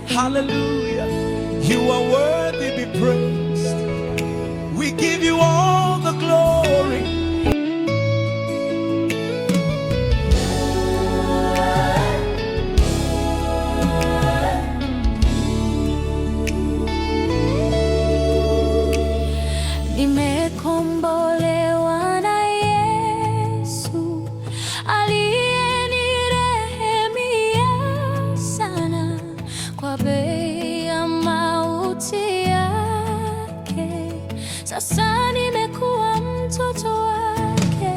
Hallelujah. You are worthy to be praised. We give you all the glory. Nimekombolewa na Yesu aliyenirehemia sana, kwa bei ya mauti yake. Sasa nimekuwa mtoto wake.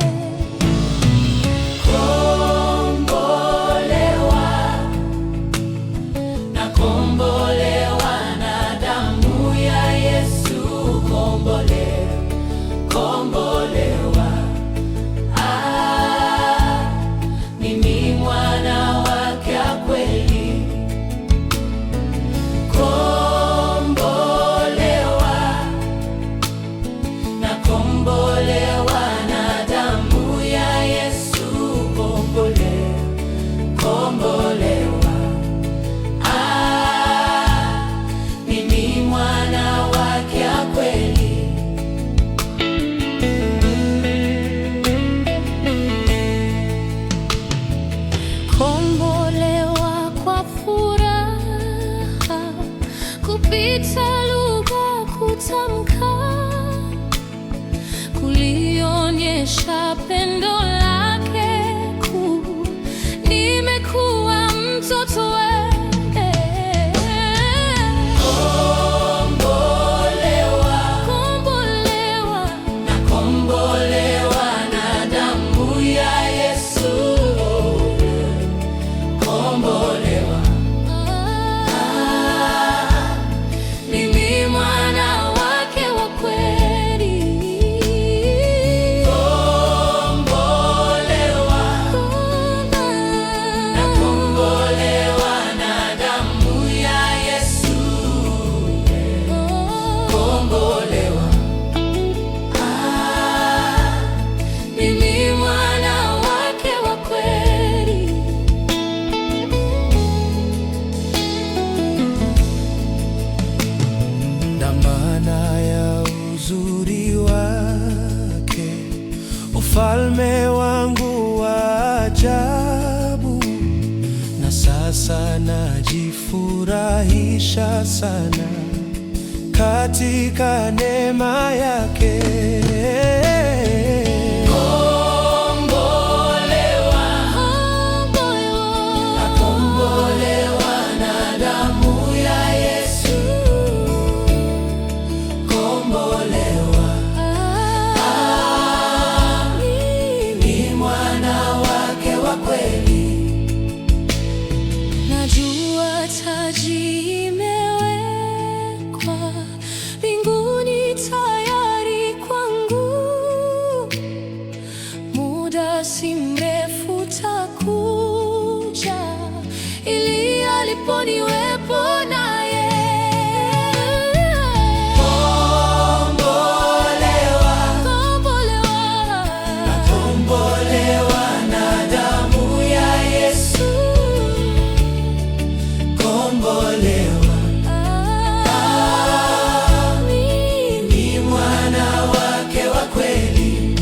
Nakombolewa na damu ya Yesu. Kombolewa, mimi mwana wake wa kweli. Nakombolewa na damu ya Yesu. Kombolewa, mimi mwana wake wa kweli. Kombolewa kwa furaha, kupita lugha kutamka, kulionyesha pendo lake kuu. Nimekuwa mtoto wake. Nakombolewa na damu ya Yesu. Mimi mwana wake wa kweli. Nakombolewa na damu ya Yesu. Mimi mwana wake wa kweli. Dhamana ya uzuri wake, ufalme wangu wa ajabu. Na sasa najifurahisha sana katika neema yake. Nakombolewa na damu ya Yesu. Ni mwana wake wa kweli. Najua taji imewekwa mbinguni tayari kwangu. Muda si mrefu takuja, ili aliponiwepo naye. Nakombolewa na damu ya Yesu. Ni mwana wake wa kweli.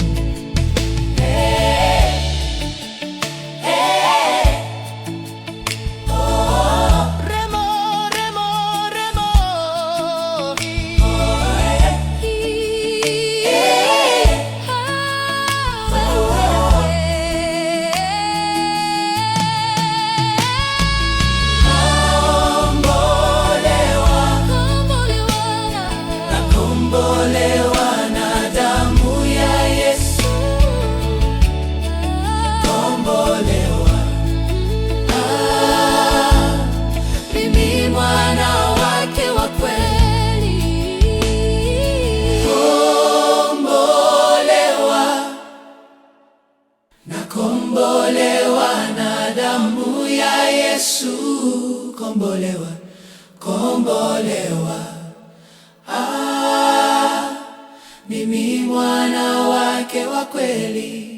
Nakombolewa na damu ya Yesu. Mimi mwana wake wa kweli. Nakombolewa na damu ya Yesu. Kombolewa, mimi mwana wake wa kweli.